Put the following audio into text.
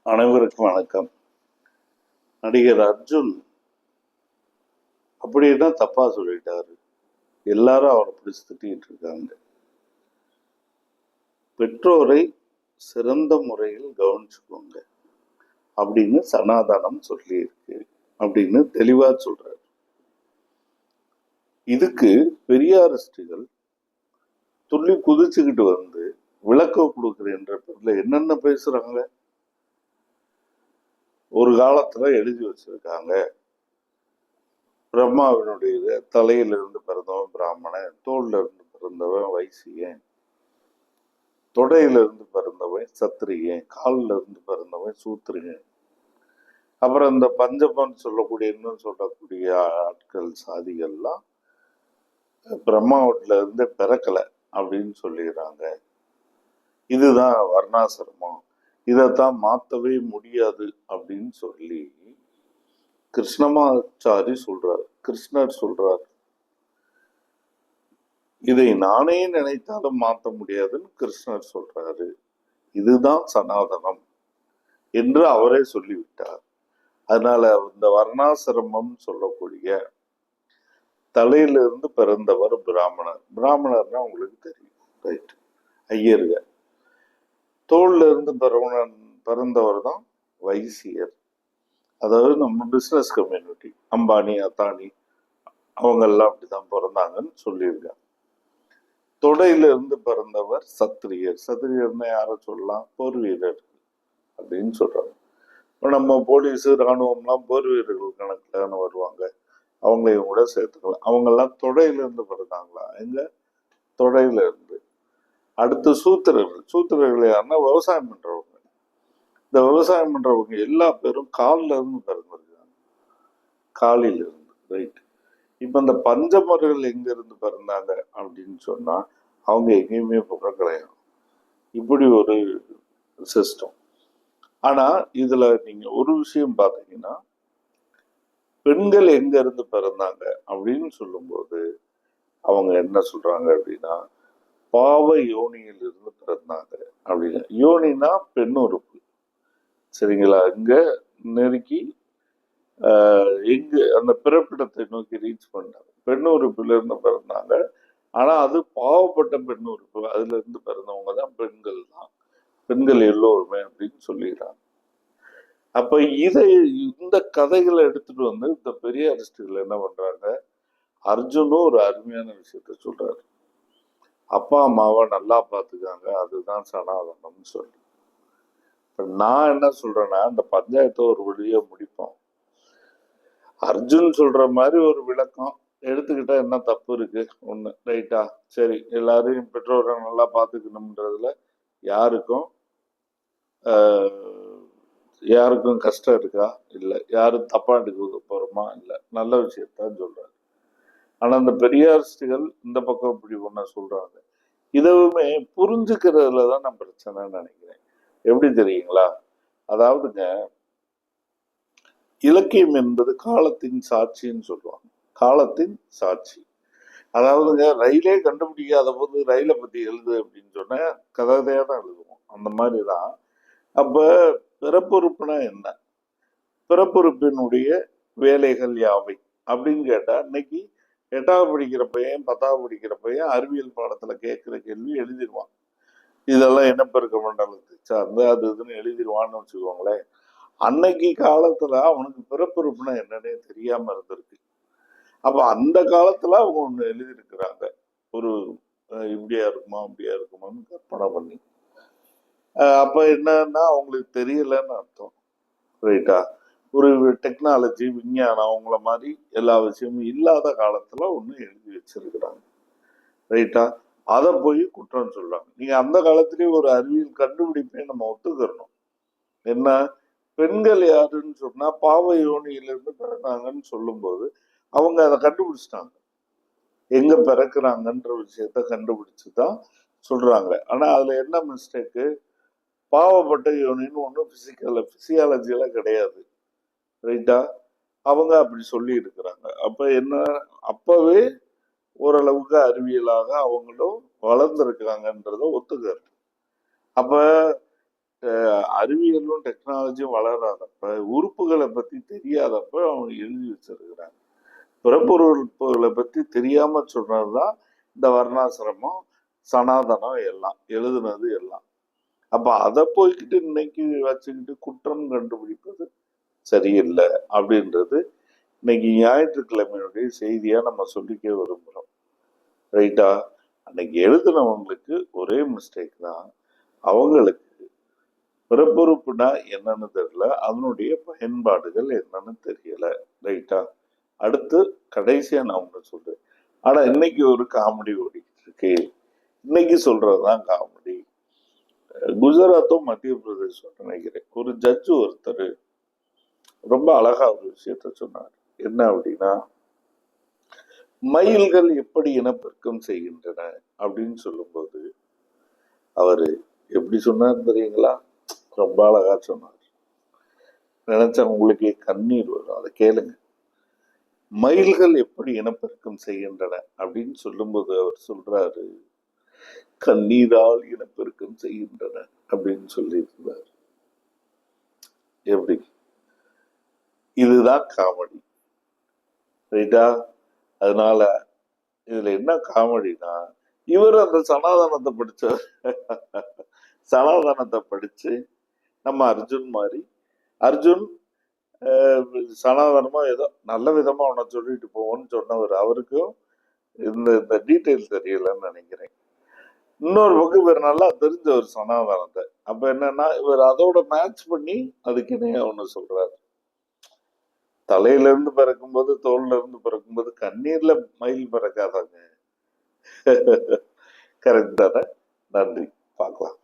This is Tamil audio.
அனைவருக்கும் வணக்கம். நடிகர் அர்ஜுன் அப்படின்னா தப்பா சொல்லிட்டாரு. எல்லாரும் அவரை பிடிச்சு திட்டிட்டு இருக்காங்க. பெற்றோரை சிறந்த முறையில் கவனிச்சுக்கோங்க அப்படின்னு சனாதனம் சொல்லி இருக்கு அப்படின்னு தெளிவா சொல்றாரு. இதுக்கு பெரியாரிஸ்டுகள் துள்ளி குதிச்சுக்கிட்டு வந்து விளக்கம் கொடுக்குறேன்ற பேர்ல என்னென்ன பேசுறாங்க. ஒரு காலத்துல எழுதி வச்சிருக்காங்க, பிரம்மாவினுடைய தலையிலிருந்து பிறந்தவன் பிராமணன், தோல்ல இருந்து பிறந்தவன் வைசியன், தொடையிலிருந்து பிறந்தவன் சத்திரியன், காலில் இருந்து பிறந்தவன் சூத்திரியன். அப்புறம் இந்த பஞ்சமன் சொல்லக்கூடிய இன்னும் சொல்லக்கூடிய ஆட்கள் சாதிகள்லாம் பிரம்மாவட்டில இருந்து பிறக்கல அப்படின்னு சொல்லிடுறாங்க. இதுதான் வர்ணாசிரமம், இதைத்தான் மாத்தவே முடியாது அப்படின்னு சொல்லி கிருஷ்ணமாச்சாரி சொல்றாரு, கிருஷ்ணர் சொல்றாரு. இதை நானே நினைத்தாலும் மாற்ற முடியாதுன்னு கிருஷ்ணர் சொல்றாரு. இதுதான் சனாதனம் என்று அவரே சொல்லிவிட்டார். அதனால இந்த வர்ணாசிரமம் சொல்லக்கூடிய தலையிலிருந்து பிறந்தவர் பிராமணர். பிராமணர்னா உங்களுக்கு தெரியும், ரைட்? ஐயர்கள். தோல்ல இருந்து பிறந்தவர் தான் வைசியர். அதாவது நம்ம பிசினஸ் கம்யூனிட்டி, அம்பானி அத்தானி அவங்கெல்லாம் அப்படிதான் பிறந்தாங்கன்னு சொல்லியிருக்காங்க. தொடையில இருந்து பிறந்தவர் சத்திரியர். சத்திரியர்னா யாரை சொல்லலாம்? போர் வீரர் அப்படின்னு சொல்றாங்க. இப்போ நம்ம போலீஸு இராணுவம்லாம் போர் வீரர்கள் கணக்குல வருவாங்க, அவங்களையும் கூட சேர்த்துக்கலாம். அவங்கெல்லாம் தொடையில இருந்து பிறந்தாங்களா? எங்க தொடையில இருந்து. அடுத்து சூத்திரர்கள். சூத்திரர்கள் யாருன்னா விவசாயம் பண்றவங்க. இந்த விவசாயம் பண்றவங்க எல்லா பேரும் காலில் இருந்து பிறந்திருக்காங்க, காலில இருந்து, ரைட்? இப்ப இந்த பஞ்சமர்கள் எங்க இருந்து பிறந்தாங்க அப்படின்னு சொன்னா அவங்க எங்கேயுமே பிறக்கலையா. இப்படி ஒரு சிஸ்டம். ஆனா இதுல நீங்க ஒரு விஷயம் பாத்தீங்கன்னா, பெண்கள் எங்க இருந்து பிறந்தாங்க அப்படின்னு சொல்லும்போது அவங்க என்ன சொல்றாங்க அப்படின்னா, பாவ யோனியில் இருந்து பிறந்தாங்க அப்படின்னு. யோனினா பெண் உறுப்பு, சரிங்களா? இங்க நெருக்கி எங்க அந்த பிறப்பிடத்தை நோக்கி ரீச் பண்ணாங்க. பெண் உறுப்புல இருந்து பிறந்தாங்க. ஆனா அது பாவப்பட்ட பெண் உறுப்பு, அதுல இருந்து பிறந்தவங்க தான் பெண்கள் தான், பெண்கள் எல்லோருமே அப்படின்னு சொல்லிடுறாங்க. அப்ப இந்த கதைகளை எடுத்துட்டு வந்து இந்த பெரியாரிஸ்டுகள் என்ன பண்றாங்க, அர்ஜுனும் ஒரு அருமையான விஷயத்த சொல்றாரு. அப்பா அம்மாவை நல்லா பார்த்துக்காங்க, அதுதான் சனாதனம்னு சொல்லி. இப்ப நான் என்ன சொல்றேன்னா, இந்த பஞ்சாயத்தை ஒரு வழியா முடிப்போம். அர்ஜுன் சொல்ற மாதிரி ஒரு விளக்கம் எடுத்துக்கிட்டா என்ன தப்பு இருக்கு? ஒண்ணு, ரைட்டா? சரி, எல்லாரையும் பெற்றோரை நல்லா பார்த்துக்கணும்ன்றதுல யாருக்கும் யாருக்கும் கஷ்டம் இருக்கா? இல்லை. யாரும் தப்பா எடுக்க போறோமா? இல்லை. நல்ல விஷயத்தான் சொல்றாரு. ஆனா இந்த பெரியாரிஸ்டுகள் இந்த பக்கம் இப்படி ஒண்ண சொல்றாங்க. இதுவுமே புரிஞ்சுக்கிறதுல தான் நான் பிரச்சனைன்னு நினைக்கிறேன். எப்படி தெரியுங்களா? அதாவதுங்க, இலக்கியம் என்பது காலத்தின் சாட்சின்னு சொல்லுவாங்க. காலத்தின் சாட்சி. அதாவதுங்க, ரயிலே கண்டுபிடிக்காத போது ரயிலை பத்தி எழுது அப்படின்னு சொன்ன கதையா தான் எழுதுவோம். அந்த மாதிரிதான். அப்ப பிறப்புறுப்புனா என்ன? பிறப்புறுப்பினுடைய வேலைகள் யாவை அப்படின்னு கேட்டா, இன்னைக்கு 8வது படிக்கிற பையன் 10வது படிக்கிற பையன் அறிவியல் பாடத்துல கேட்கிற கேள்வி எழுதிடுவான். இதெல்லாம் இனப்பெருக்க மண்டலத்தை சார்ந்து அது இதுன்னு எழுதிடுவான்னு வச்சுக்கோங்களேன். அன்னைக்கு காலத்துல அவனுக்கு பிறப்புறுப்புனா என்னன்னே தெரியாம இருந்திருக்கு. அப்ப அந்த காலத்துல அவங்க ஒண்ணு எழுதியிருக்கிறாங்க, ஒரு இப்படியா இருக்குமா அப்படியா இருக்குமான்னு கற்பனை பண்ணி. அப்ப என்னன்னா அவங்களுக்கு தெரியலன்னு அர்த்தம், ரைட்டா? ஒரு டெக்னாலஜி விஞ்ஞானம் அவங்கள மாதிரி எல்லா விஷயமும் இல்லாத காலத்துல ஒண்ணு எழுதி வச்சிருக்கிறாங்க, ரைட்டா? அதை போய் குற்றம் சொல்றாங்க. நீங்க அந்த காலத்திலேயே ஒரு அறிவியல் கண்டுபிடிப்பே நம்ம ஒத்துக்கிறணும். என்ன? பெண்கள் யாருன்னு சொன்னா பாவ யோனியிலிருந்து பிறந்தாங்கன்னு சொல்லும் போது அவங்க அதை கண்டுபிடிச்சிட்டாங்க, எங்க பிறக்கிறாங்கன்ற விஷயத்த கண்டுபிடிச்சுதான் சொல்றாங்க. ஆனா அதுல என்ன மிஸ்டேக்கு? பாவப்பட்ட யோனின்னு ஒன்றும் பிசியாலஜியில கிடையாது, ரைட்டா? அவங்க அப்படி சொல்லி இருக்கிறாங்க. அப்ப என்ன, அப்பவே ஓரளவுக்கு அறிவியலாக அவங்களும் வளர்ந்துருக்காங்கன்றத ஒத்துக்கிறது. அப்ப அறிவியலும் டெக்னாலஜியும் வளராதப்ப, உறுப்புகளை பத்தி தெரியாதப்ப அவங்க எழுதி வச்சிருக்கிறாங்க. பிறப்புறுப்புகளை பத்தி தெரியாம சொன்னதுதான் இந்த வர்ணாசிரமம், சனாதனம் எல்லாம் எழுதுனது எல்லாம். அப்ப அதை போய்கிட்டு இன்னைக்கு வச்சுக்கிட்டு குற்றம் கண்டுபிடிப்பது சரியில்லை அப்படின்றது இன்னைக்கு ஞாயிற்றுக்கிழமையுடைய செய்தியா நம்ம சொல்லிக்க விரும்புறோம். ரைட்டா? அன்னைக்கு எழுதுனவங்களுக்கு ஒரே மிஸ்டேக் தான், அவங்களுக்கு பிறப்புறுப்புனா என்னன்னு தெரியல, அதனுடைய பயன்பாடுகள் என்னன்னு தெரியல. ரைட்டா? அடுத்து கடைசியா நான் ஒண்ணு சொல்றேன். ஆனா இன்னைக்கு ஒரு காமெடி ஓடிக்கிட்டு இருக்கு. இன்னைக்கு சொல்றதுதான் காமெடி. குஜராத்தும் மத்திய பிரதேசம் நினைக்கிறேன், ஒரு ஜட்ஜு ஒருத்தர் ரொம்ப அழகா ஒரு விஷயத்த சொன்னார். என்ன அப்படின்னா, மயில்கள் எப்படி இனப்பெருக்கம் செய்கின்றன அப்படின்னு சொல்லும்போது அவரு எப்படி சொன்னார் தெரியுங்களா? ரொம்ப அழகா சொன்னார். நினைச்சா உங்களுக்கே கண்ணீர் வரும், அதை கேளுங்க. மயில்கள் எப்படி இனப்பெருக்கம் செய்கின்றன அப்படின்னு சொல்லும்போது அவர் சொல்றாரு, கண்ணீரால் இனப்பெருக்கம் செய்கின்றன அப்படின்னு சொல்லியிருந்தார். எப்படி? இதுதான் காமெடி. ரைட்டா? அதனால இதுல என்ன காமெடினா, இவர் அந்த சனாதனத்தை படிச்சவர். சனாதனத்தை படிச்சு நம்ம அர்ஜுன் மாதிரி, அர்ஜுன் சனாதனமா ஏதோ நல்ல விதமா உன்னை சொல்லிட்டு போவோன்னு சொன்னவர், அவருக்கும் இந்த இந்த டீட்டெயில் தெரியலன்னு நினைக்கிறேன். இன்னொரு பக்கம் இவர் நல்லா தெரிஞ்ச ஒரு சனாதனத்தை, அப்ப என்னன்னா இவர் அதோட மேட்ச் பண்ணி அதுக்கு இணையா ஒண்ணு சொல்றாரு. தலையில இருந்து பிறக்கும்போது, தோல்ல இருந்து பிறக்கும்போது கண்ணீர்ல மயில் பிறக்காதாங்க. கரெக்ட் தானே? நன்றி, பார்க்கலாம்.